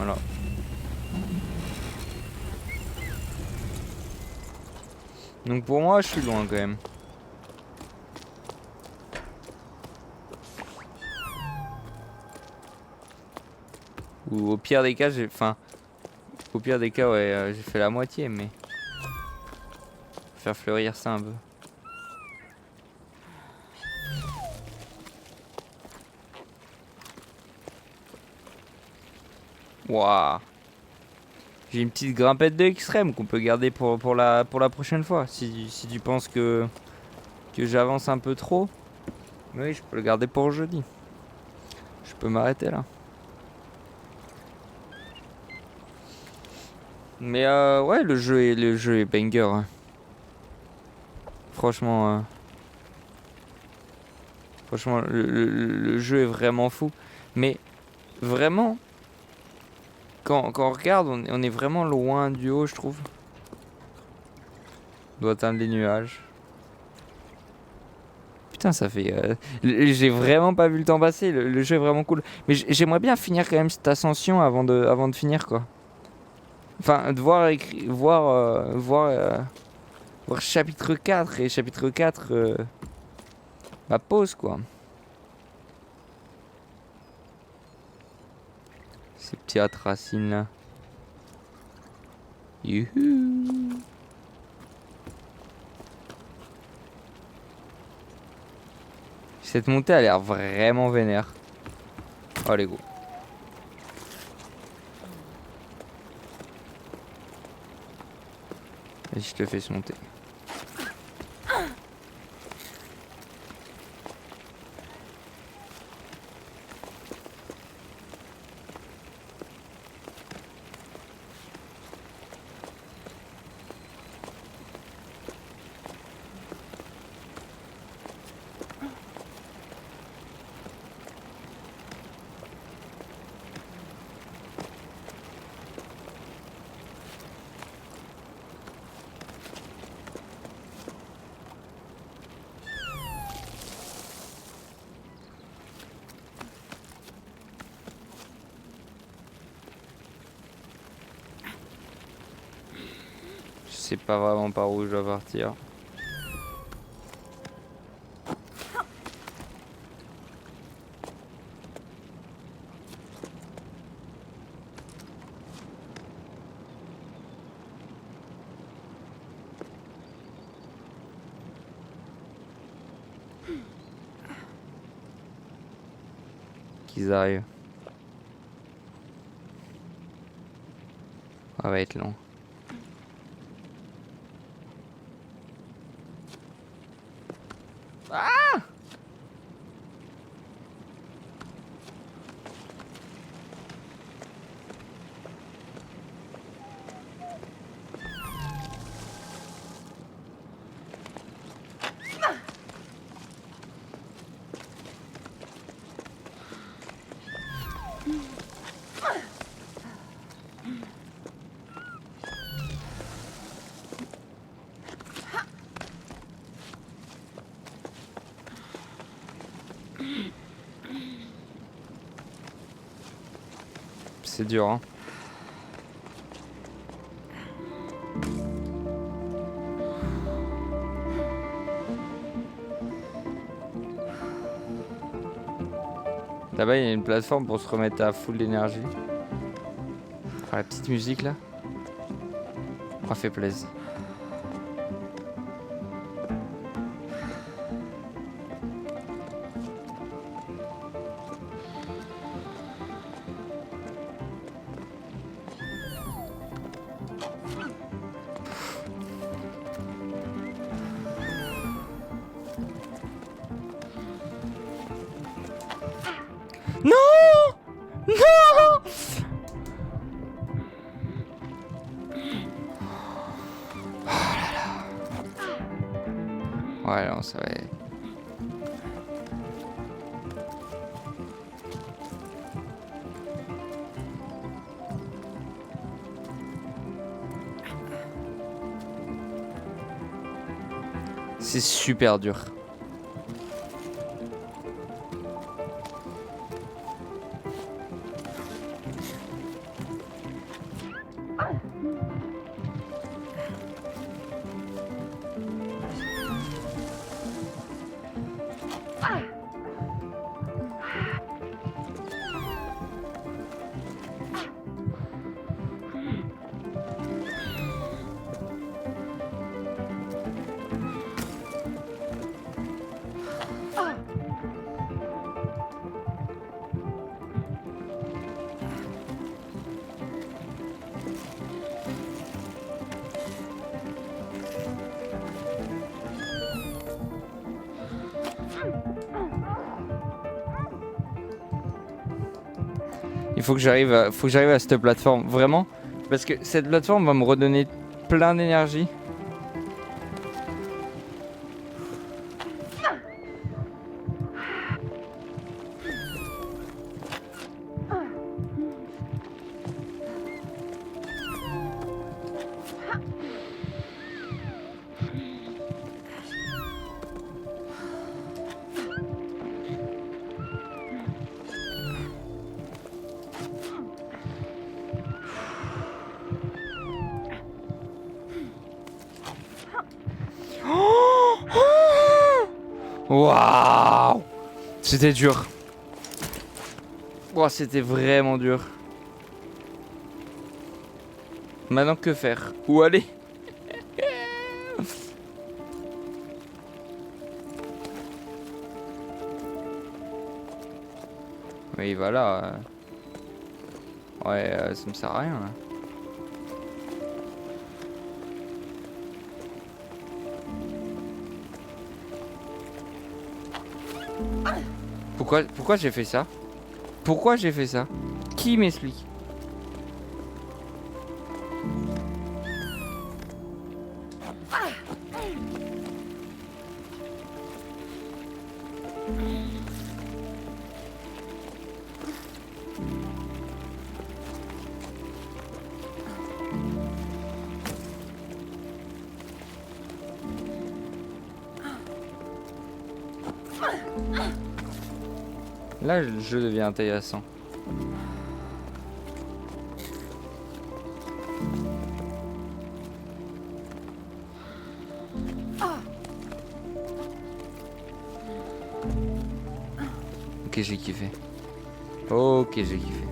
Voilà. Donc pour moi, je suis loin quand même. Ou au pire des cas, j'ai... Enfin, au pire des cas, ouais, j'ai fait la moitié, mais... Faire fleurir ça un peu. Waouh. J'ai une petite grimpette de extrême qu'on peut garder pour la prochaine fois. Si tu penses que j'avance un peu trop, oui, je peux le garder pour jeudi. Je peux m'arrêter là. Mais ouais, le jeu est banger. Hein. Franchement, franchement, le jeu est vraiment fou. Mais vraiment, quand on regarde, on est vraiment loin du haut, je trouve. On doit atteindre les nuages. Putain, ça fait. J'ai vraiment pas vu le temps passer. Le jeu est vraiment cool. Mais j'aimerais bien finir quand même cette ascension avant de finir, quoi. Enfin, de voir chapitre 4 et chapitre 4, ma pause, quoi. Ces petites racines là. Youhou. Cette montée a l'air vraiment vénère. Oh, les go. Vas-y, je te fais se monter. Je sais pas vraiment par où je dois partir. Qu'ils arrivent. Ça va être long. C'est dur, hein. Là-bas, il y a une plateforme pour se remettre à full d'énergie. Ah, la petite musique là. Ça fait plaisir. Non! Non! Oh là là. Ouais, non, ça va être... C'est super dur. Il faut que j'arrive à cette plateforme, vraiment. Parce que cette plateforme va me redonner plein d'énergie. Waouh! C'était dur. Wow, c'était vraiment dur. Maintenant que faire? Où aller? Oui, voilà. Ouais, ça me sert à rien là. Pourquoi j'ai fait ça? Pourquoi j'ai fait ça? Qui m'explique? Là, le jeu devient intéressant. Ok, j'ai kiffé. Ok, j'ai kiffé.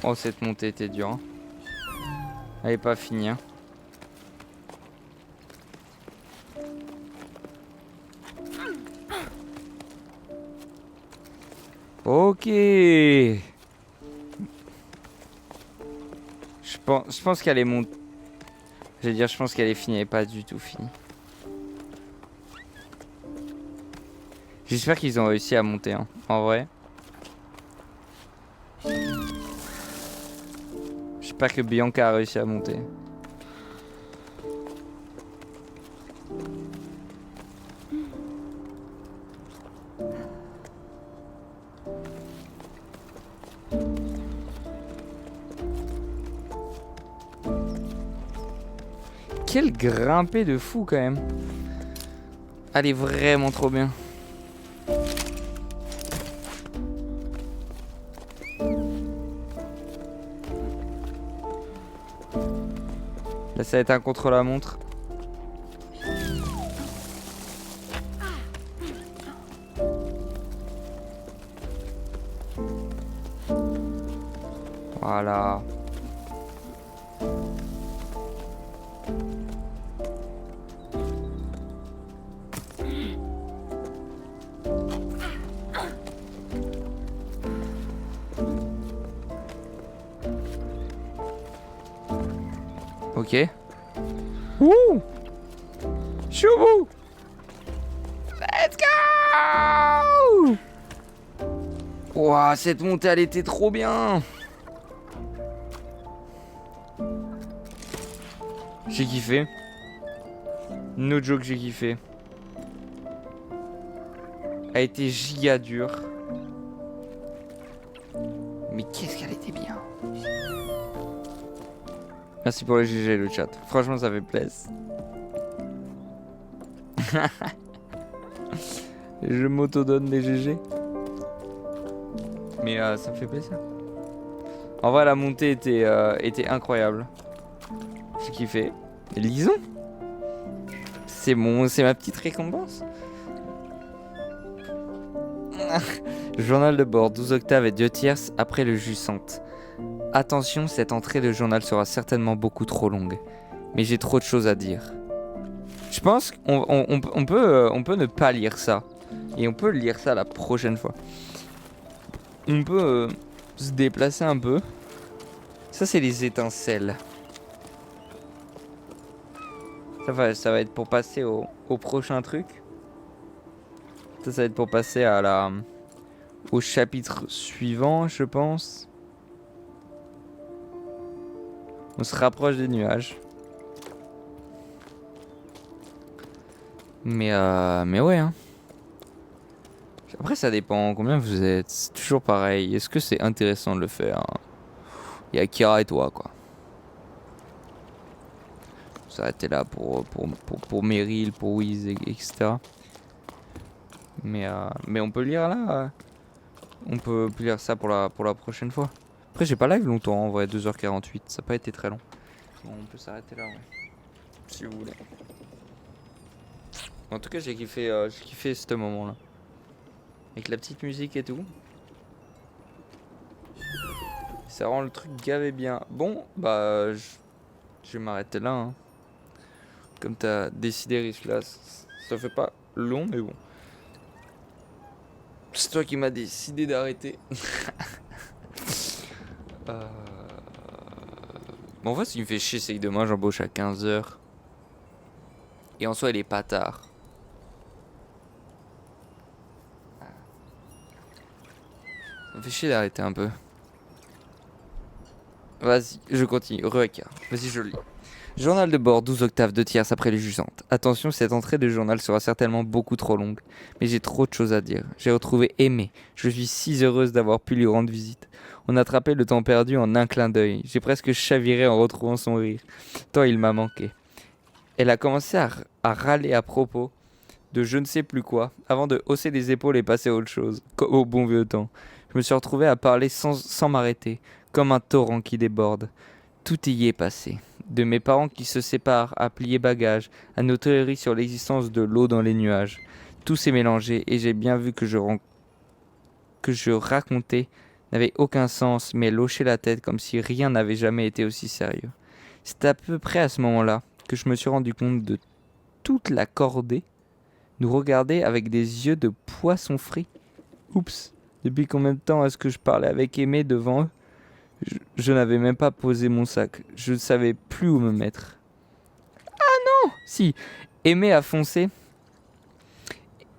Oh, cette montée était dure. Hein. Elle est pas finie. Hein. Ok. Je pense qu'elle est montée. Je veux dire, je pense qu'elle est finie. Elle est pas du tout finie. J'espère qu'ils ont réussi à monter. Hein. En vrai. J'espère que Bianca a réussi à monter. Quel grimpé de fou quand même. Elle est vraiment trop bien. Là ça va être un contre-la-montre. Voilà. Ok. Ouh! Choubou! Let's go! Ouah, cette montée elle était trop bien! J'ai kiffé. No joke, j'ai kiffé. Elle a été giga dure. Mais qu'est-ce qu'elle était bien! Merci pour le GG, le chat. Franchement, ça fait plaisir. Je m'auto-donne des GG. Mais ça me fait plaisir. En vrai, la montée était incroyable. J'ai kiffé. Et lisons. C'est ma petite récompense. Journal de bord, 12 octaves et 2 tierces après le jus sente. Attention, cette entrée de journal sera certainement beaucoup trop longue. Mais j'ai trop de choses à dire. Je pense qu'on peut ne pas lire ça. Et on peut lire ça la prochaine fois. On peut se déplacer un peu. Ça, c'est les étincelles. Ça va être pour passer au prochain truc. Ça va être pour passer au chapitre suivant, je pense. On se rapproche des nuages. Mais ouais, hein. Après, ça dépend combien vous êtes. C'est toujours pareil. Est-ce que c'est intéressant de le faire, hein? Il y a Kira et toi, quoi. Ça a été là pour Meryl, pour Wiz, etc. Mais on peut lire là. On peut lire ça pour la prochaine fois. Après, j'ai pas live longtemps en vrai, 2h48. Ça n'a pas été très long. Bon, on peut s'arrêter là, ouais. Si vous voulez. En tout cas, j'ai kiffé ce moment-là. Avec la petite musique et tout. Ça rend le truc gavé bien. Bon, bah, je vais m'arrêter là, hein. Comme t'as décidé, Riff, là, ça fait pas long, mais bon. C'est toi qui m'as décidé d'arrêter. Bon, en fait, ce qui me fait chier, c'est que demain, j'embauche à 15h. Et en soi, il est pas tard. Ça me fait chier d'arrêter un peu. Vas-y, je continue. Reca. Vas-y, je lis. Journal de bord, 12 octaves, 2 tierces après les jugeantes. Attention, cette entrée de journal sera certainement beaucoup trop longue. Mais j'ai trop de choses à dire. J'ai retrouvé Aimée. Je suis si heureuse d'avoir pu lui rendre visite. On a attrapé le temps perdu en un clin d'œil. J'ai presque chaviré en retrouvant son rire. Tant il m'a manqué. Elle a commencé à râler à propos de je ne sais plus quoi, avant de hausser les épaules et passer à autre chose, au bon vieux temps. Je me suis retrouvé à parler sans m'arrêter, comme un torrent qui déborde. Tout y est passé. De mes parents qui se séparent, à plier bagages, à nos théories sur l'existence de l'eau dans les nuages. Tout s'est mélangé et j'ai bien vu que je racontais n'avait aucun sens, mais lochait la tête comme si rien n'avait jamais été aussi sérieux. C'est à peu près à ce moment-là que je me suis rendu compte de toute la cordée nous regarder avec des yeux de poisson frit. Oups, depuis combien de temps est-ce que je parlais avec Aimée devant eux? Je n'avais même pas posé mon sac. Je ne savais plus où me mettre. Si, Aimée a foncé.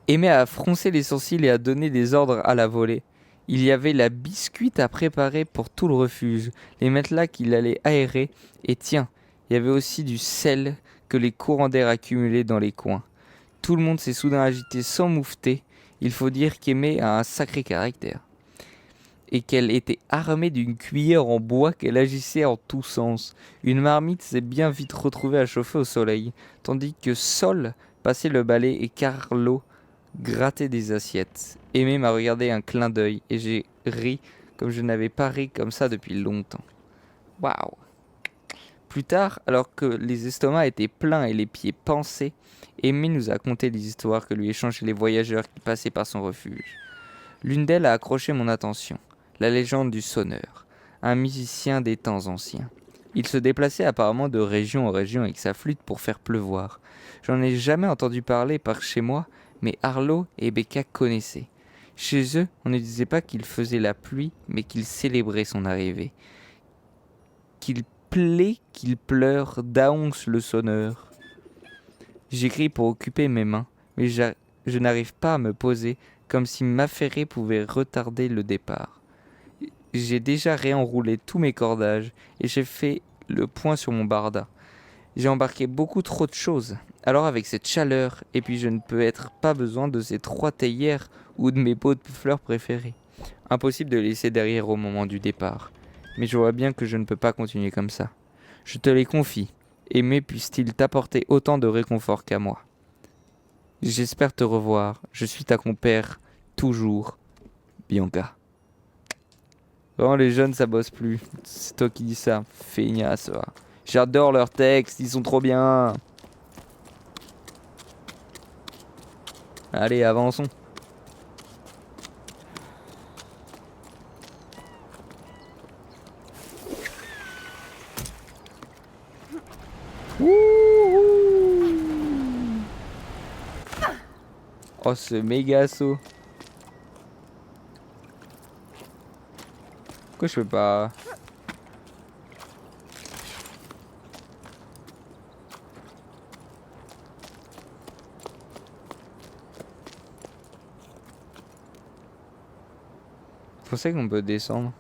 Aimée a froncé les sourcils et a donné des ordres à la volée. Il y avait la biscuite à préparer pour tout le refuge, les matelas qu'il allait aérer, et tiens, il y avait aussi du sel que les courants d'air accumulaient dans les coins. Tout le monde s'est soudain agité sans moufter. Il faut dire qu'Aimée a un sacré caractère. Et qu'elle était armée d'une cuillère en bois qu'elle agissait en tous sens. Une marmite s'est bien vite retrouvée à chauffer au soleil, tandis que Sol passait le balai et Carlo grattait des assiettes. Aimée m'a regardé un clin d'œil et j'ai ri comme je n'avais pas ri comme ça depuis longtemps. Waouh! Plus tard, alors que les estomacs étaient pleins et les pieds pansés, Aimée nous a conté les histoires que lui échangeaient les voyageurs qui passaient par son refuge. L'une d'elles a accroché mon attention, la légende du sonneur, un musicien des temps anciens. Il se déplaçait apparemment de région en région avec sa flûte pour faire pleuvoir. J'en ai jamais entendu parler par chez moi, mais Arlo et Becca connaissaient. Chez eux, on ne disait pas qu'il faisait la pluie, mais qu'il célébrait son arrivée. Qu'il plaît, qu'il pleure, Daonce le sonneur. J'écris pour occuper mes mains, mais je n'arrive pas à me poser, comme si m'affairer pouvait retarder le départ. J'ai déjà réenroulé tous mes cordages et j'ai fait le point sur mon barda. J'ai embarqué beaucoup trop de choses. Alors avec cette chaleur, et puis je ne peux être pas besoin de ces 3 théières ou de mes pots de fleurs préférés. Impossible de les laisser derrière au moment du départ. Mais je vois bien que je ne peux pas continuer comme ça. Je te les confie. Aimé puisse-t-il t'apporter autant de réconfort qu'à moi. J'espère te revoir. Je suis ta compère, toujours, Bianca. Vraiment, les jeunes, ça bosse plus. C'est toi qui dis ça. Feignasse, va. J'adore leurs textes, ils sont trop bien. Allez, avançons. Wouhou. Oh, ce méga saut. Pourquoi je peux pas... Quand c'est qu'on peut descendre?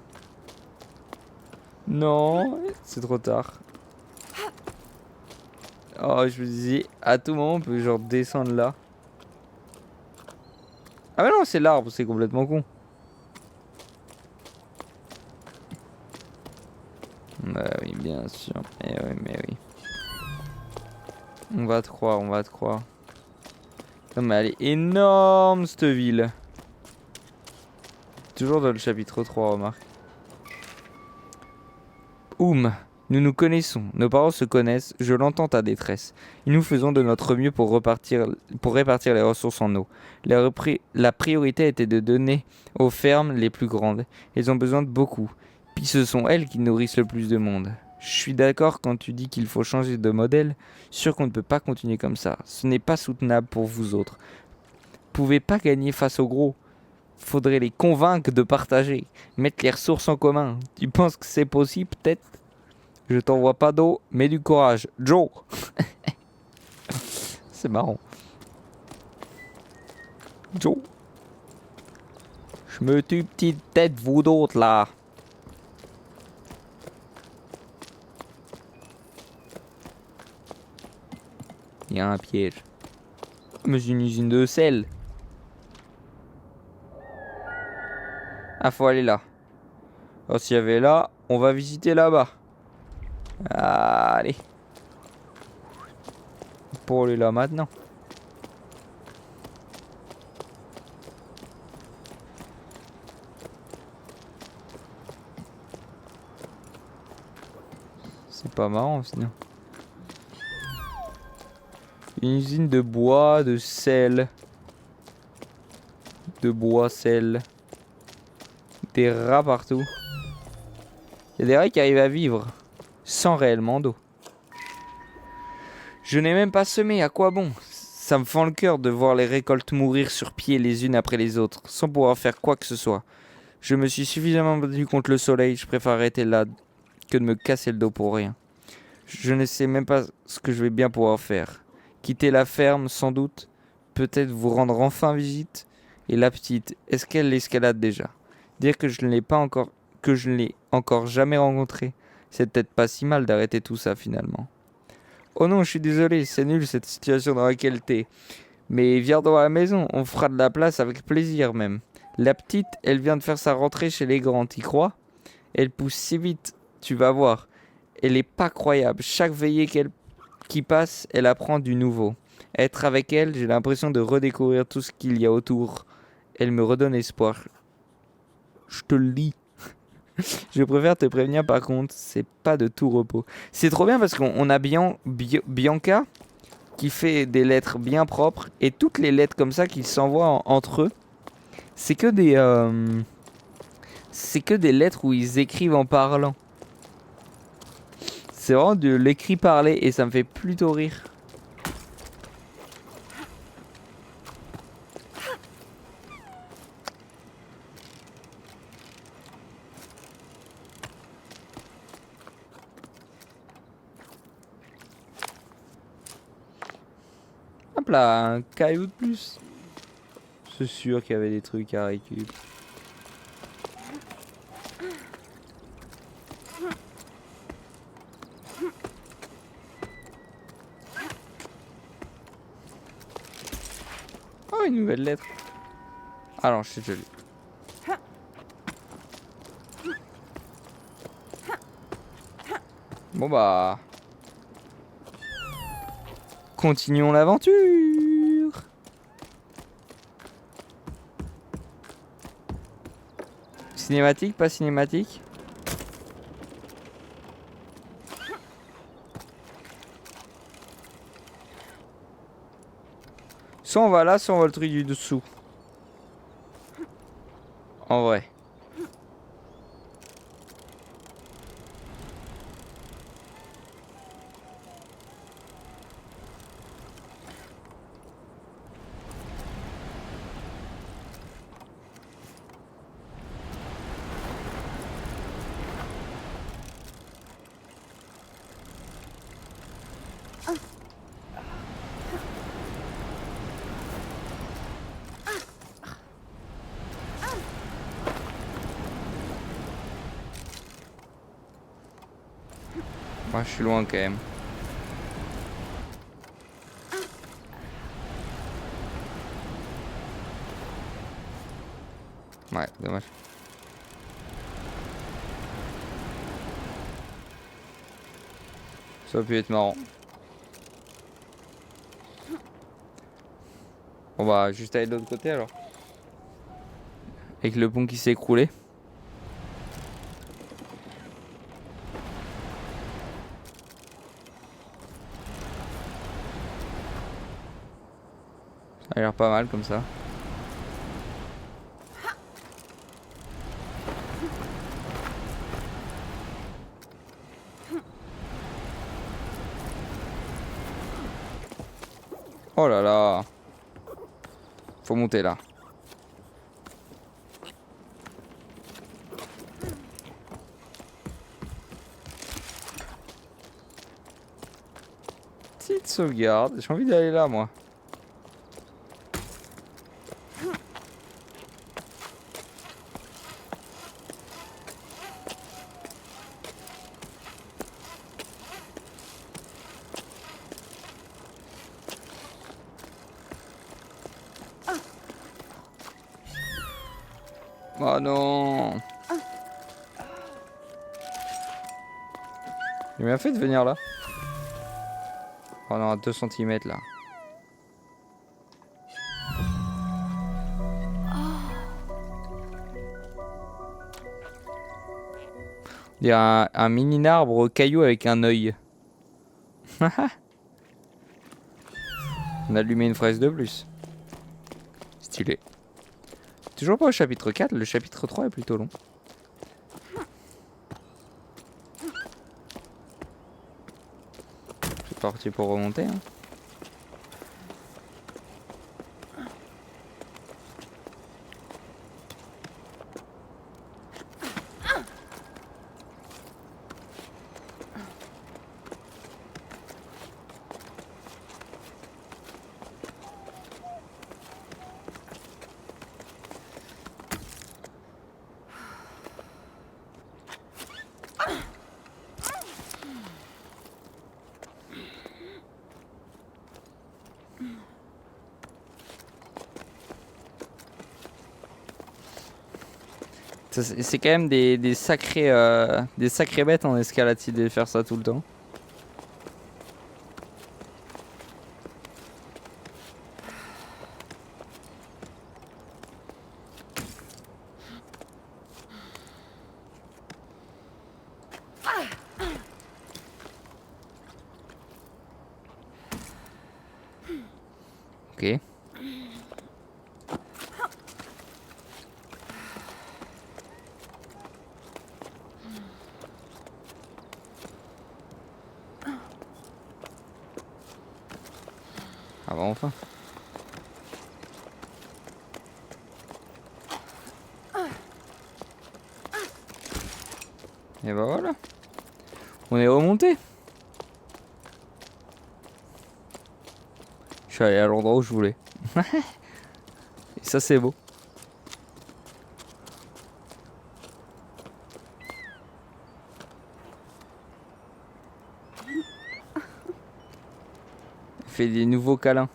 Non, c'est trop tard. Oh, je me disais, à tout moment, on peut genre descendre là. Ah mais non, c'est l'arbre, c'est complètement con. Bah oui, bien sûr. Eh oui, mais oui. On va te croire, on va te croire. Non mais elle est énorme cette ville. Toujours dans le chapitre 3, remarque. Nous nous connaissons, nos parents se connaissent, je l'entends ta détresse. Et nous faisons de notre mieux pour répartir les ressources en eau. La priorité était de donner aux fermes les plus grandes. Elles ont besoin de beaucoup. Puis ce sont elles qui nourrissent le plus de monde. Je suis d'accord quand tu dis qu'il faut changer de modèle. Sûr qu'on ne peut pas continuer comme ça. Ce n'est pas soutenable pour vous autres. Vous pouvez pas gagner face aux gros. Faudrait les convaincre de partager. Mettre les ressources en commun. Tu penses que c'est possible, peut-être? Je t'envoie pas d'eau, mais du courage. Joe. C'est marrant. Joe. Je me tue petite tête, vous d'autres, là. Il y a un piège. Mais c'est une usine de sel. Ah, faut aller là. Alors, s'il y avait là, on va visiter là-bas. Allez. Pour aller là maintenant. C'est pas marrant sinon. Une usine de bois, de sel. De bois, sel. Des rats partout. Il y a des rats qui arrivent à vivre sans réellement d'eau. Je n'ai même pas semé, à quoi bon? Ça me fend le cœur de voir les récoltes mourir sur pied les unes après les autres, sans pouvoir faire quoi que ce soit. Je me suis suffisamment battu contre le soleil, je préfère arrêter là que de me casser le dos pour rien. Je ne sais même pas ce que je vais bien pouvoir faire. Quitter la ferme, sans doute. Peut-être vous rendre enfin visite. Et la petite, est-ce qu'elle l'escalade déjà? Dire que je ne l'ai encore jamais rencontrée. C'est peut-être pas si mal d'arrêter tout ça finalement. Oh non, je suis désolé, c'est nul cette situation dans laquelle t'es. Mais viens dans la maison, on fera de la place avec plaisir même. La petite, elle vient de faire sa rentrée chez les grands, t'y crois? Elle pousse si vite, tu vas voir. Elle est pas croyable. Chaque veillée qui passe, elle apprend du nouveau. Être avec elle, j'ai l'impression de redécouvrir tout ce qu'il y a autour. Elle me redonne espoir. Je te le dis. Je préfère te prévenir par contre, c'est pas de tout repos. C'est trop bien parce qu'on a Bianca qui fait des lettres bien propres et toutes les lettres comme ça qu'ils s'envoient entre eux, c'est que des lettres où ils écrivent en parlant. C'est vraiment de l'écrit parlé et ça me fait plutôt rire. Hop là, un caillou de plus. C'est sûr qu'il y avait des trucs à récupérer. Oh, une nouvelle lettre. Ah non, je sais déjà lu. Bon bah... Continuons l'aventure. Cinématique, pas cinématique? Soit on va là, soit on va le truc du dessous. En vrai. Moi je suis loin quand même. Ouais, dommage. Ça aurait pu être marrant. On va juste aller de l'autre côté alors. Avec le pont qui s'est écroulé. Ça a l'air pas mal comme ça. Oh là là. Faut monter là. Petite sauvegarde. J'ai envie d'aller là moi. Oh non. J'ai bien fait de venir là. Oh non, à 2 cm là. Il y a un mini arbre caillou avec un œil. On a allumé une fraise de plus. Stylé. Toujours pas au chapitre 4, le chapitre 3 est plutôt long. C'est parti pour remonter. Hein. C'est quand même des sacrés bêtes en escalade de faire ça tout le temps. Ok. Ah bah enfin. Et bah voilà. On est remonté. Je suis allé à l'endroit où je voulais. Et ça c'est beau. Fait des nouveaux câlins.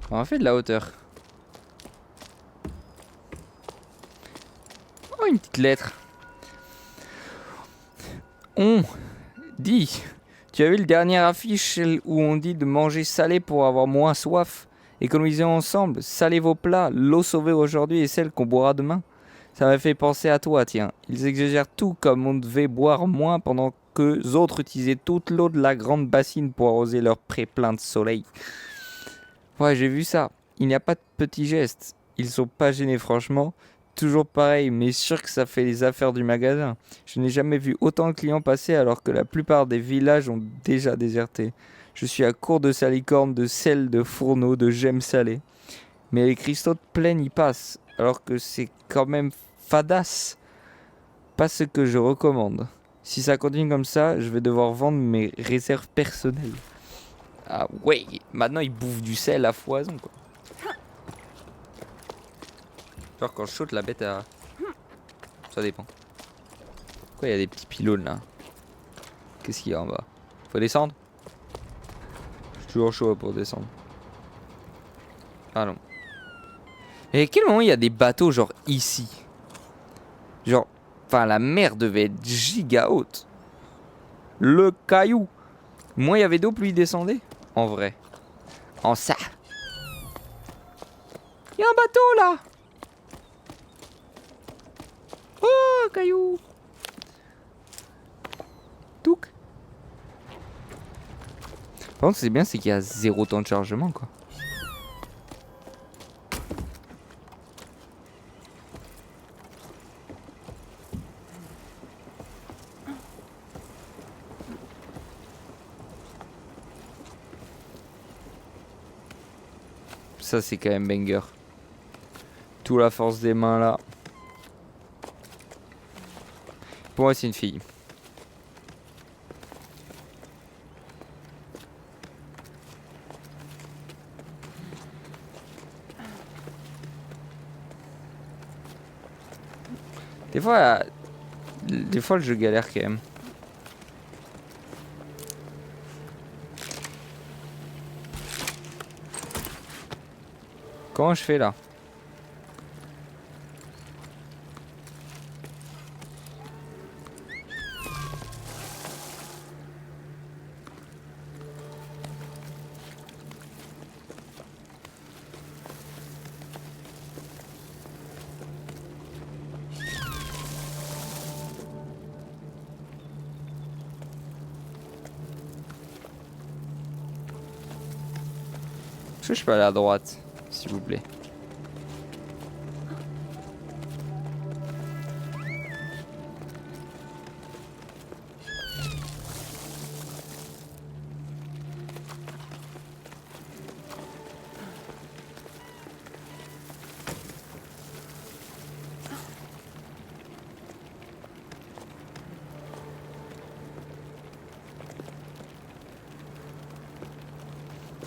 On a fait de la hauteur. Oh, une petite lettre. On dit. Tu as vu le dernier affiche où on dit de manger salé pour avoir moins soif? Économisez ensemble, salez vos plats, l'eau sauvée aujourd'hui est celle qu'on boira demain. Ça m'a fait penser à toi, tiens. Ils exagèrent tout comme on devait boire moins pendant que les autres utilisaient toute l'eau de la grande bassine pour arroser leurs prés pleins de soleil. Ouais, j'ai vu ça. Il n'y a pas de petits gestes. Ils sont pas gênés, franchement. Toujours pareil, mais sûr que ça fait les affaires du magasin. Je n'ai jamais vu autant de clients passer alors que la plupart des villages ont déjà déserté. Je suis à court de salicorne, de sel, de fourneaux, de gemmes salées. Mais les cristaux de plaine y passent, alors que c'est quand même fadasse. Pas ce que je recommande. Si ça continue comme ça, je vais devoir vendre mes réserves personnelles. Ah ouais, maintenant il bouffe du sel à foison quoi. Genre quand je saute la bête à... Ça dépend. Pourquoi il y a des petits pylônes là? Qu'est-ce qu'il y a en bas? Faut descendre? Je suis toujours chaud pour descendre. Ah non. Et à quel moment il y a des bateaux genre ici? Genre, enfin la mer devait être giga haute. Le caillou. Moins il y avait d'eau, plus il descendait. En vrai. En ça. Il y a un bateau là. Oh, caillou. Touk. Par contre, c'est bien, c'est qu'il y a 0 temps de chargement quoi. Ça, c'est quand même banger. Tout la force des mains là. Pour moi, c'est une fille. Des fois, je galère quand même. Comment je fais là? Est-ce que je peux aller à droite, s'il vous plaît?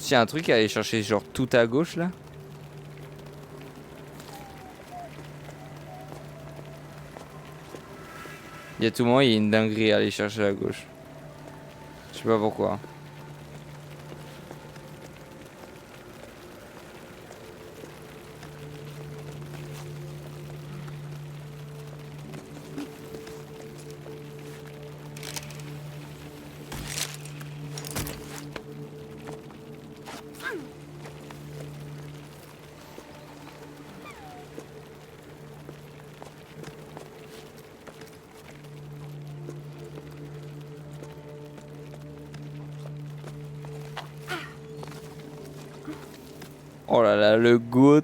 S'il y a un truc à aller chercher genre tout à gauche là. Il y a tout le monde, il y a une dinguerie à aller chercher à gauche. Je sais pas pourquoi. Oh là là, le goat.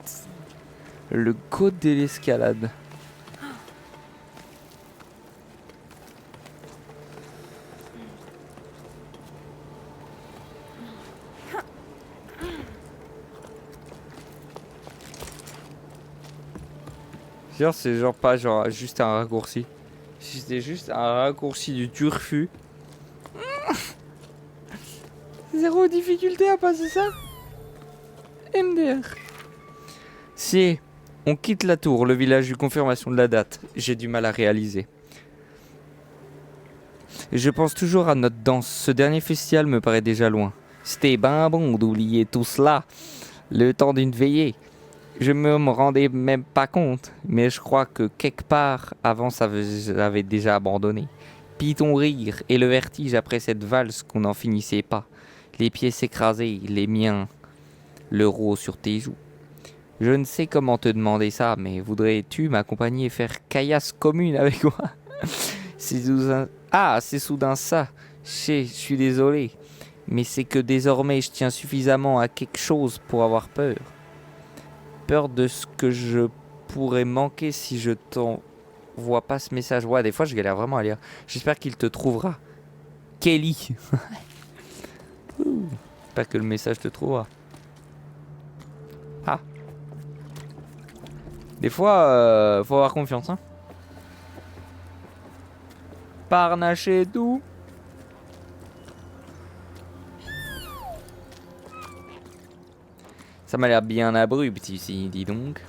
Le goat de l'escalade. Genre, c'est genre pas genre juste un raccourci. Si c'était juste un raccourci du turfu. Zéro difficulté à passer ça. MDR. Si on quitte la tour, le village de confirmation de la date, j'ai du mal à réaliser. Je pense toujours à notre danse. Ce dernier festival me paraît déjà loin. C'était ben bon d'oublier tout cela. Le temps d'une veillée. Je me rendais même pas compte, mais je crois que quelque part avant ça j'avais déjà abandonné. Puis ton rire et le vertige après cette valse qu'on n'en finissait pas. Les pieds s'écrasaient, les miens, l'euro sur tes joues. Je ne sais comment te demander ça, mais voudrais-tu m'accompagner et faire caillasse commune avec moi? C'est soudain... Ah, c'est soudain ça. Je suis désolé, mais c'est que désormais je tiens suffisamment à quelque chose pour avoir peur. Peur de ce que je pourrais manquer si je t'envoie pas ce message. Ouais, des fois je galère vraiment à lire. J'espère qu'il te trouvera. Kelly. J'espère que le message te trouvera. Ah. Des fois, faut avoir confiance, hein. Parnaché tout. Ça m'a l'air bien abrupt ici, dis donc.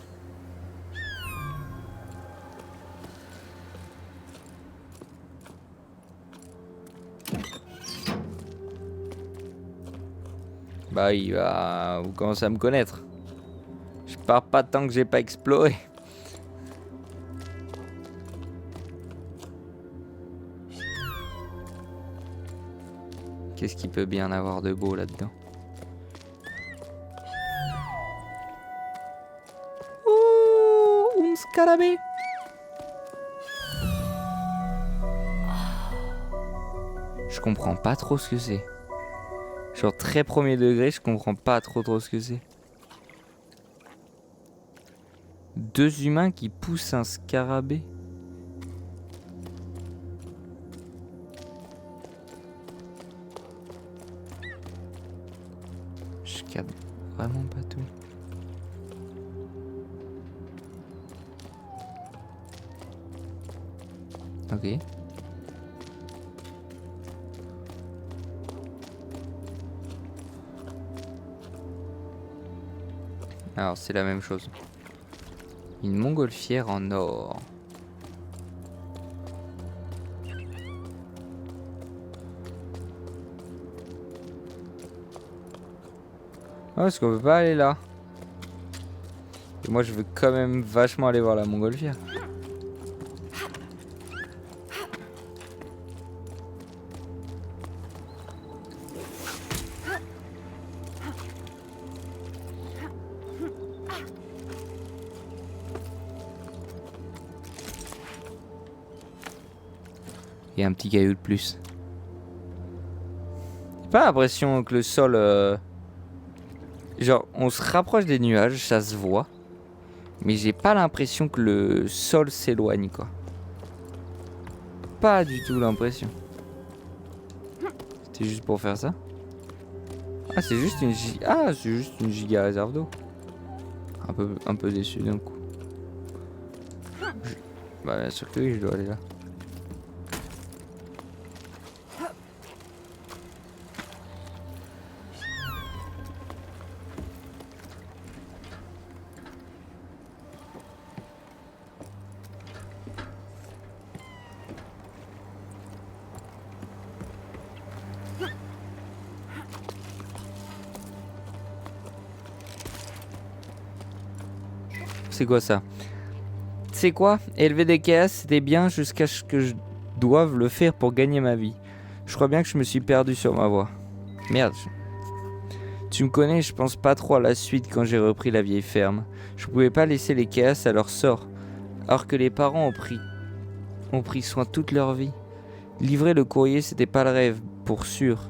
Bah oui, bah, vous commencez à me connaître. Je pars pas tant que j'ai pas exploré. Qu'est-ce qu'il peut bien avoir de beau là-dedans? Ouh, un scarabée. Je comprends pas trop ce que c'est. Genre très premier degré, je comprends pas trop ce que c'est. Deux humains qui poussent un scarabée. Je capte vraiment pas tout. Ok. Alors c'est la même chose. Une montgolfière en or. Oh, est-ce qu'on peut pas aller là? Et moi je veux quand même vachement aller voir la montgolfière. Et un petit caillou de plus. J'ai pas l'impression que le sol... Genre, on se rapproche des nuages, ça se voit. Mais j'ai pas l'impression que le sol s'éloigne, quoi. Pas du tout l'impression. C'était juste pour faire ça. Ah, c'est juste une giga réserve d'eau. Un peu déçu d'un coup. Bah, bien sûr que oui, je dois aller là. C'est quoi ça? C'est quoi? Élever des caisses, c'était bien jusqu'à ce que je doive le faire pour gagner ma vie. Je crois bien que je me suis perdu sur ma voie. Merde. Tu me connais, je pense pas trop à la suite quand j'ai repris la vieille ferme. Je pouvais pas laisser les caisses à leur sort, alors que les parents ont pris soin toute leur vie. Livrer le courrier, c'était pas le rêve, pour sûr.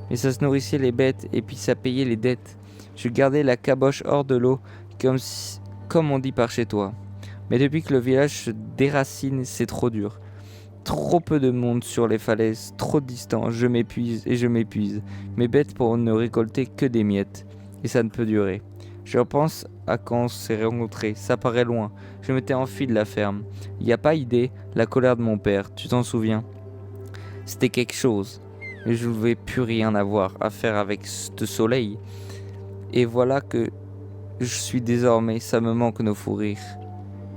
Mais ça se nourrissait les bêtes et puis ça payait les dettes. Je gardais la caboche hors de l'eau, comme on dit par chez toi. Mais depuis que le village se déracine, c'est trop dur. Trop peu de monde sur les falaises, trop distant, je m'épuise et je m'épuise. Mes bêtes pourront ne récolter que des miettes. Et ça ne peut durer. Je repense à quand on s'est rencontrés, ça paraît loin. Je m'étais enfui de la ferme. Y a pas idée, la colère de mon père, tu t'en souviens? C'était quelque chose. Mais je ne voulais plus rien avoir à faire avec ce soleil. Et voilà que je suis désormais, ça me manque nos fous rires.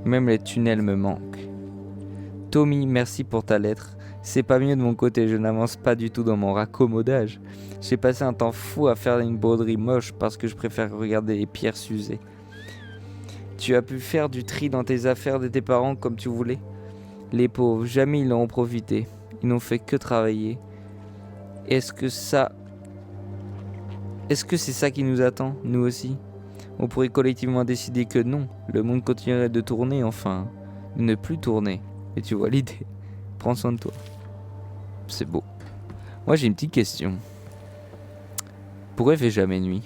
Même les tunnels me manquent. Tommy, merci pour ta lettre. C'est pas mieux de mon côté, je n'avance pas du tout dans mon raccommodage. J'ai passé un temps fou à faire une broderie moche parce que je préfère regarder les pierres s'user. Tu as pu faire du tri dans tes affaires de tes parents comme tu voulais? Les pauvres, jamais ils n'en ont profité. Ils n'ont fait que travailler. Est-ce que c'est ça qui nous attend, nous aussi? On pourrait collectivement décider que non, le monde continuerait de tourner, enfin, ne plus tourner. Et tu vois l'idée. Prends soin de toi. C'est beau. Moi j'ai une petite question. Pourquoi il fait jamais nuit?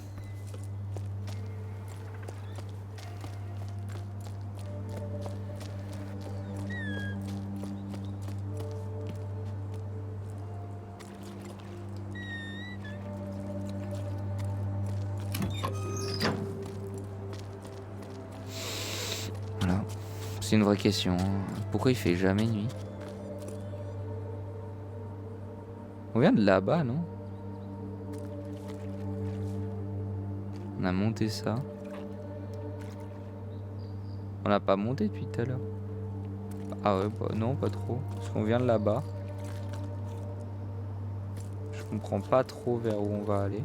Voilà. C'est une vraie question. Pourquoi il fait jamais nuit? On vient de là-bas, non? On a monté ça. On n'a pas monté depuis tout à l'heure. Ah ouais, bah non, pas trop. Parce qu'on vient de là-bas. Je comprends pas trop vers où on va aller.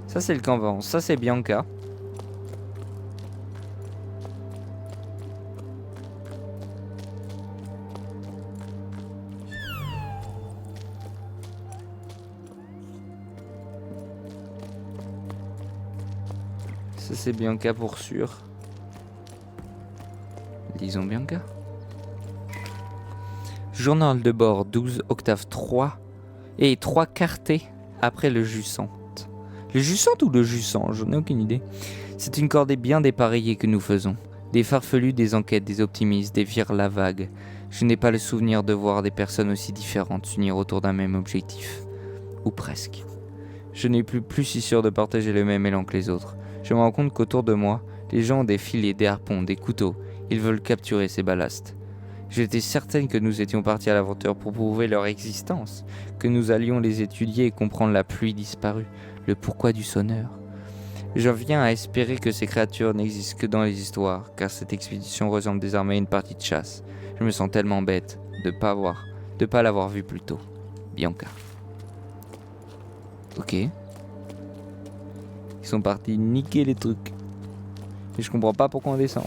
Ça, c'est le camp Vence. Ça, c'est Bianca. Ça, c'est Bianca pour sûr. Lisons Bianca. Journal de bord 12 octave 3 et 3 quartés après le Jussante. Le Jussante ou le Jussant? J'en ai aucune idée. C'est une cordée bien dépareillée que nous faisons. Des farfelus, des enquêtes, des optimistes, des vires la vague. Je n'ai pas le souvenir de voir des personnes aussi différentes s'unir autour d'un même objectif. Ou presque. Je n'ai plus si sûr de partager le même élan que les autres. Je me rends compte qu'autour de moi, les gens ont des filets, des harpons, des couteaux. Ils veulent capturer ces ballasts. J'étais certaine que nous étions partis à l'aventure pour prouver leur existence, que nous allions les étudier et comprendre la pluie disparue, le pourquoi du sonneur. Je viens à espérer que ces créatures n'existent que dans les histoires, car cette expédition ressemble désormais à une partie de chasse. Je me sens tellement bête de pas l'avoir vue plus tôt. Bianca. Ok. Ils sont partis niquer les trucs. Et je comprends pas pourquoi on descend.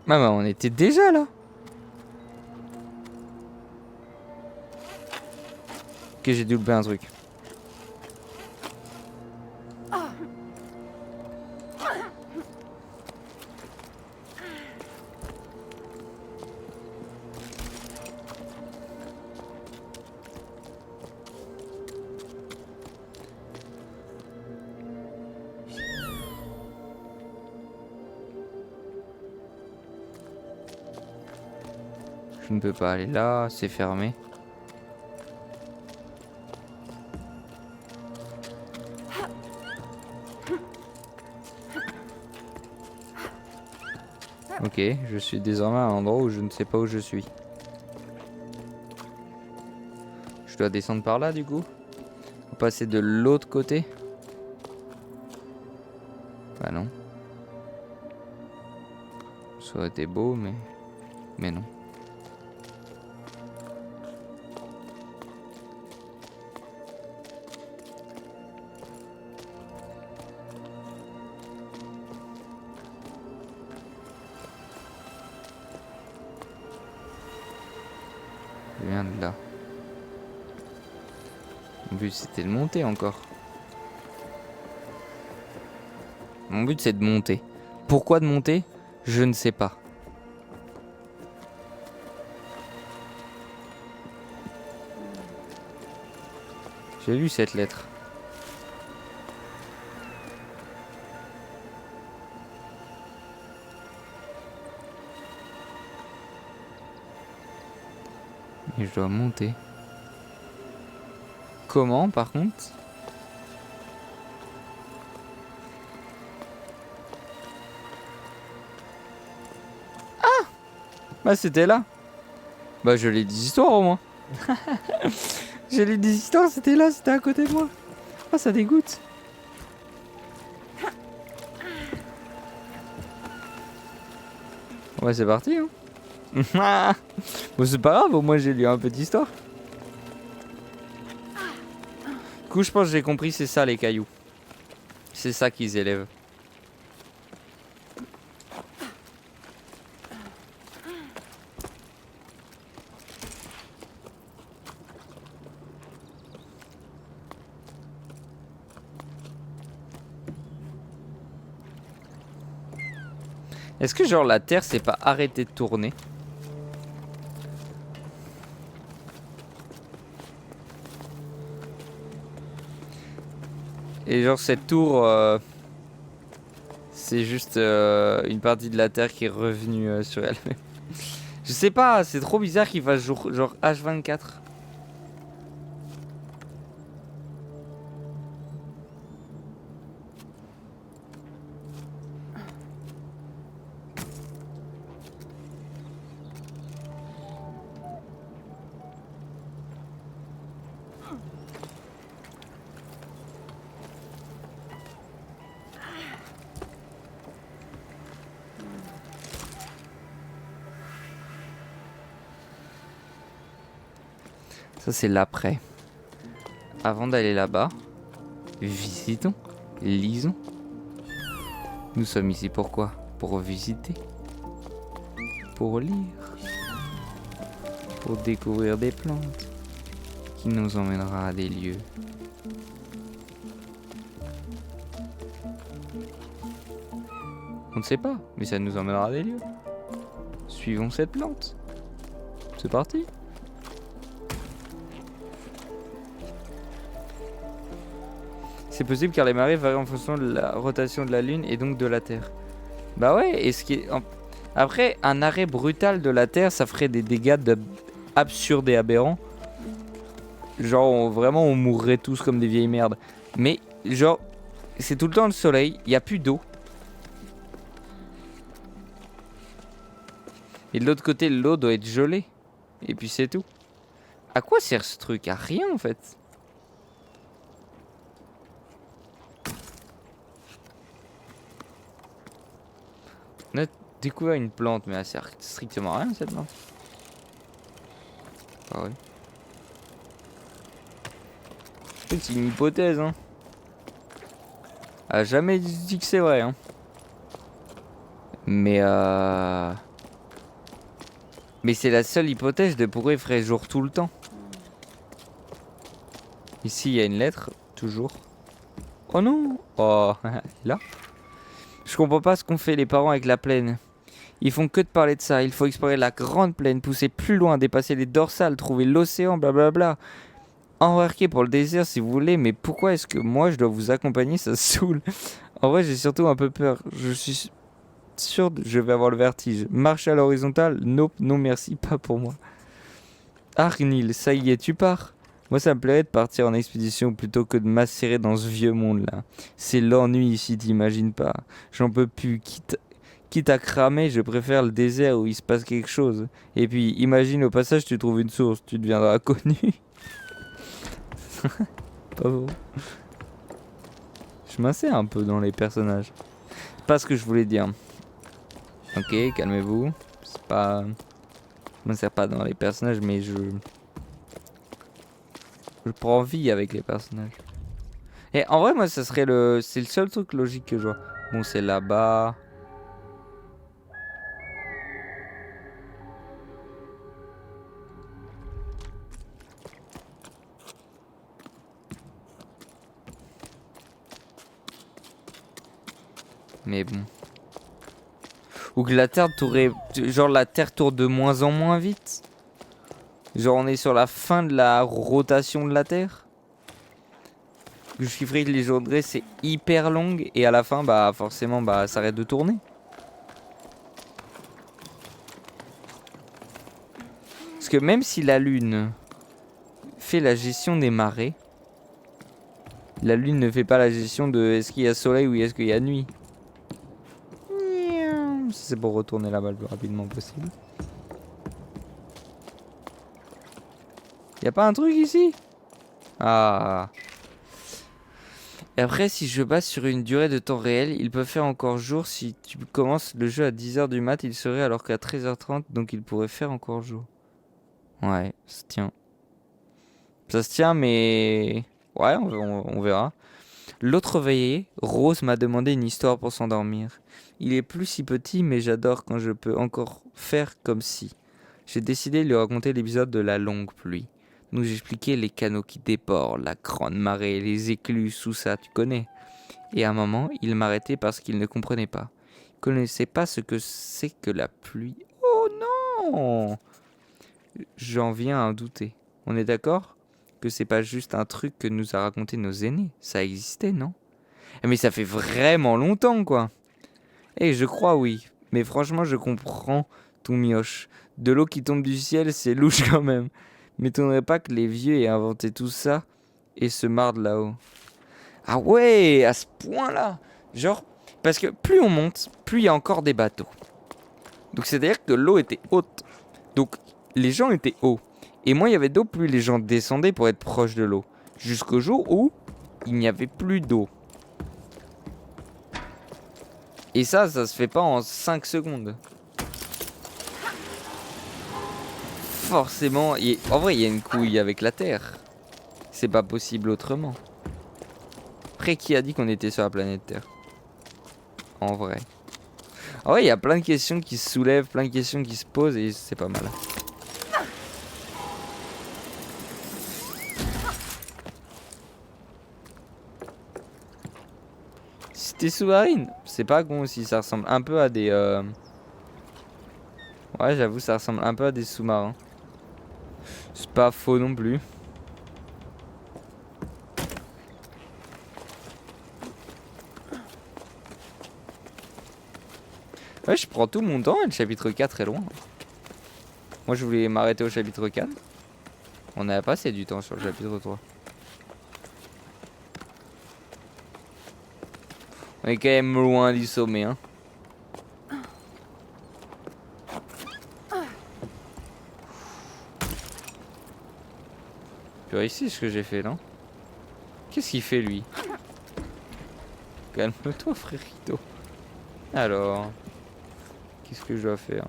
Maman, on était déjà là. Ok, j'ai dû louper un truc. Je ne peux pas aller là, c'est fermé. Ok, je suis désormais à un endroit où je ne sais pas où je suis. Je dois descendre par là du coup? Pour passer de l'autre côté? Bah non. Ça aurait été beau, mais non. Je viens de là. Mon but c'était de monter encore. Mon but c'est de monter. Pourquoi de monter? Je ne sais pas. J'ai lu cette lettre. Et je dois monter. Comment par contre? Ah! Bah c'était là. Bah je lis des histoires au moins. J'ai lu des histoires, c'était là, c'était à côté de moi. Ah ça dégoûte. Ouais c'est parti hein. Bon c'est pas grave, au moins j'ai lu un peu d'histoire. Du coup je pense que j'ai compris, c'est ça les cailloux. C'est ça qu'ils élèvent. Est-ce que genre la Terre s'est pas arrêtée de tourner? Et genre cette tour, c'est juste une partie de la Terre qui est revenue sur elle-même. Je sais pas, c'est trop bizarre qu'il fasse genre H24. Ça, c'est l'après. Avant d'aller là-bas, visitons, lisons. Nous sommes ici pourquoi? Pour visiter, pour lire, pour découvrir des plantes qui nous emmènera à des lieux. On ne sait pas, mais ça nous emmènera à des lieux. Suivons cette plante. C'est parti. C'est possible car les marées varient en fonction de la rotation de la Lune et donc de la Terre. Bah ouais, et ce qui est... Après, un arrêt brutal de la Terre, ça ferait des dégâts absurdes et aberrants. Genre, vraiment, on mourrait tous comme des vieilles merdes. Mais, genre, c'est tout le temps le soleil, il n'y a plus d'eau. Et de l'autre côté, l'eau doit être gelée. Et puis c'est tout. À quoi sert ce truc? À rien en fait. On a découvert une plante, mais elle sert strictement à rien cette plante. Ah ouais. C'est une hypothèse, hein. Elle a jamais dit que c'est vrai, hein. Mais c'est la seule hypothèse de pourquoi il ferait jour tout le temps. Ici, il y a une lettre, toujours. Oh non! Oh, là. Je comprends pas ce qu'ont fait les parents avec la plaine. Ils font que de parler de ça. Il faut explorer la grande plaine, pousser plus loin, dépasser les dorsales, trouver l'océan, blablabla. Embarquer pour le désert si vous voulez, mais pourquoi est-ce que moi je dois vous accompagner? Ça saoule. En vrai, j'ai surtout un peu peur. Je suis sûr que je vais avoir le vertige. Marcher à l'horizontale? Nope, non merci, pas pour moi. Argnil, ça y est, tu pars? Moi, ça me plairait de partir en expédition plutôt que de m'asserrer dans ce vieux monde-là. C'est l'ennui ici, t'imagines pas. J'en peux plus. Quitte à cramer, je préfère le désert où il se passe quelque chose. Et puis, imagine au passage, tu trouves une source, tu deviendras connu. Pas bon. Je m'insère un peu dans les personnages. C'est pas ce que je voulais dire. Ok, calmez-vous. C'est pas... Je m'insère pas dans les personnages, mais je prends vie avec les personnages. Et en vrai, moi, ça serait le... C'est le seul truc logique que je vois. Bon, c'est là-bas. Mais bon. Ou que la Terre tournerait... Genre, la Terre tourne de moins en moins vite. Genre, on est sur la fin de la rotation de la Terre. Je chiffrais que les journées, c'est hyper longue. Et à la fin, bah, forcément, bah, ça arrête de tourner. Parce que même si la Lune fait la gestion des marées, la Lune ne fait pas la gestion de est-ce qu'il y a soleil ou est-ce qu'il y a nuit. C'est pour retourner là-bas le plus rapidement possible. Y a pas un truc ici? Ah. Et après, si je base sur une durée de temps réelle, il peut faire encore jour. Si tu commences le jeu à 10h du mat, il serait alors qu'à 13h30, donc il pourrait faire encore jour. Ouais, ça se tient. Ça se tient, mais... Ouais, on verra. L'autre veillée, Rose m'a demandé une histoire pour s'endormir. Il est plus si petit, mais j'adore quand je peux encore faire comme si. J'ai décidé de lui raconter l'épisode de la longue pluie. Nous j'expliquais les canaux qui débordent, la grande marée, les écluses, tout ça, tu connais. Et à un moment, il m'arrêtait parce qu'il ne comprenait pas. Il connaissait pas ce que c'est que la pluie. Oh non! J'en viens à douter. On est d'accord que c'est pas juste un truc que nous a raconté nos aînés. Ça existait, non? Mais ça fait vraiment longtemps, quoi. Eh, je crois, oui. Mais franchement, je comprends ton mioche. De l'eau qui tombe du ciel, c'est louche quand même. M'étonnerait pas que les vieux aient inventé tout ça et se mardent là-haut. Ah ouais, à ce point-là. Genre, parce que plus on monte, plus il y a encore des bateaux. Donc c'est-à-dire que l'eau était haute. Donc les gens étaient hauts. Et moins il y avait d'eau, plus les gens descendaient pour être proches de l'eau. Jusqu'au jour où il n'y avait plus d'eau. Et ça se fait pas en 5 secondes. forcément... En vrai, il y a une couille avec la Terre. C'est pas possible autrement. Après, qui a dit qu'on était sur la planète Terre? En vrai. En vrai, il y a plein de questions qui se soulèvent, plein de questions qui se posent et c'est pas mal. Cité sous-marine, c'est pas con aussi, ça ressemble un peu à des... Ouais, j'avoue, ça ressemble un peu à des sous-marins. C'est pas faux non plus. Ouais, je prends tout mon temps et le chapitre 4 est loin. Moi, je voulais m'arrêter au chapitre 4. On a passé du temps sur le chapitre 3. On est quand même loin du sommet, hein. Tu réussis ce que j'ai fait, non? Qu'est-ce qu'il fait, lui? Calme-toi, frérito. Alors... Qu'est-ce que je dois faire?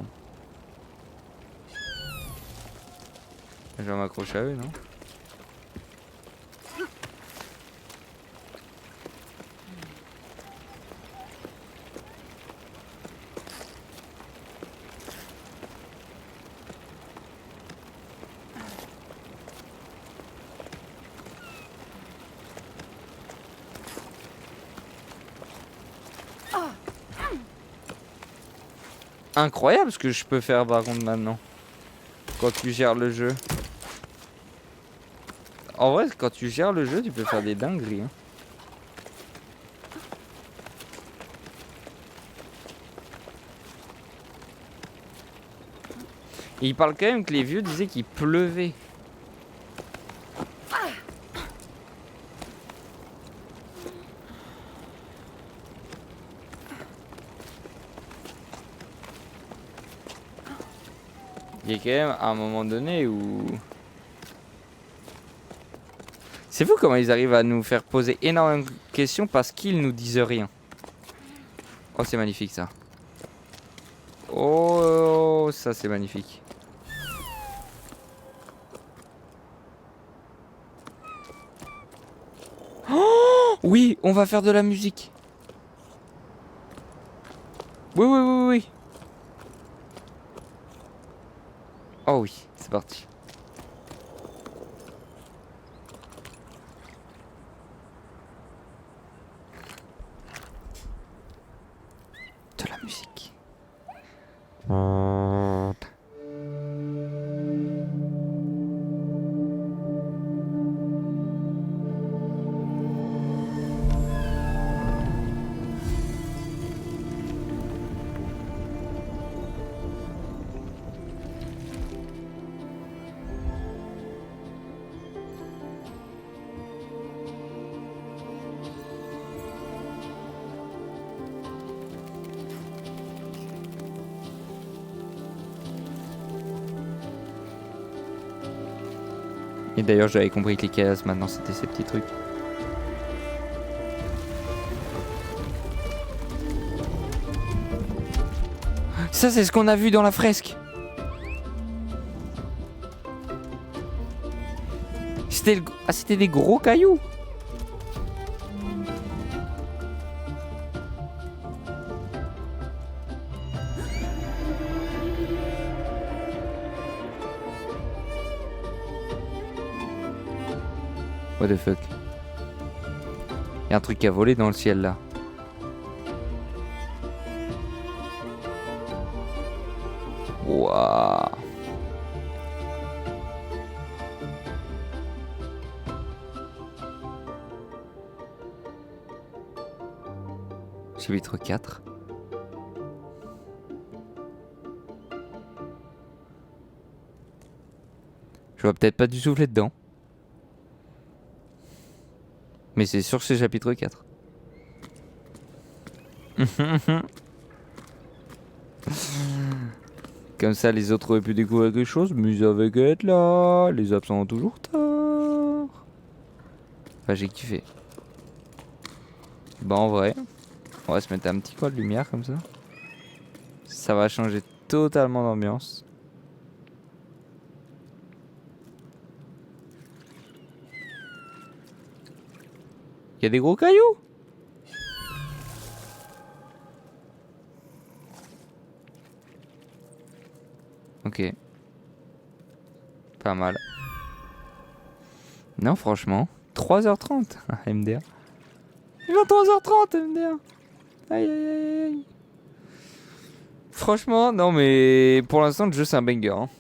Je dois m'accrocher à eux, non? Incroyable ce que je peux faire par contre maintenant. Quand tu gères le jeu. En vrai, quand tu gères le jeu, tu peux faire des dingueries, hein. Et il parle quand même que les vieux disaient qu'il pleuvait. Il y a quand même un moment donné où... C'est fou comment ils arrivent à nous faire poser énormément de questions parce qu'ils nous disent rien. Oh, c'est magnifique ça. Oh, ça c'est magnifique. Oh, oui, on va faire de la musique. Oui, oui, oui, oui. Oh oui, c'est parti. De la musique. Et d'ailleurs, j'avais compris que les cases, maintenant, c'était ces petits trucs. Ça, c'est ce qu'on a vu dans la fresque. C'était Ah, c'était des gros cailloux. What the fuck? Il y a un truc qui a volé dans le ciel là. Waouh. Chapitre 4. Je vois peut-être pas du souffler dedans. Mais c'est sûr que c'est chapitre 4. Comme ça, les autres auraient pu découvrir quelque chose, mais ils avaient qu'à être là. Les absents ont toujours tort. Enfin, j'ai kiffé. Bah, en vrai, on va se mettre un petit coin de lumière comme ça. Ça va changer totalement d'ambiance. y a des gros cailloux. Ok. Pas mal. Non, franchement. 3h30. MDR. Il va 3h30, MDR. Aïe, aïe, aïe, aïe. Franchement, non, mais pour l'instant, le jeu, c'est un banger. Hein.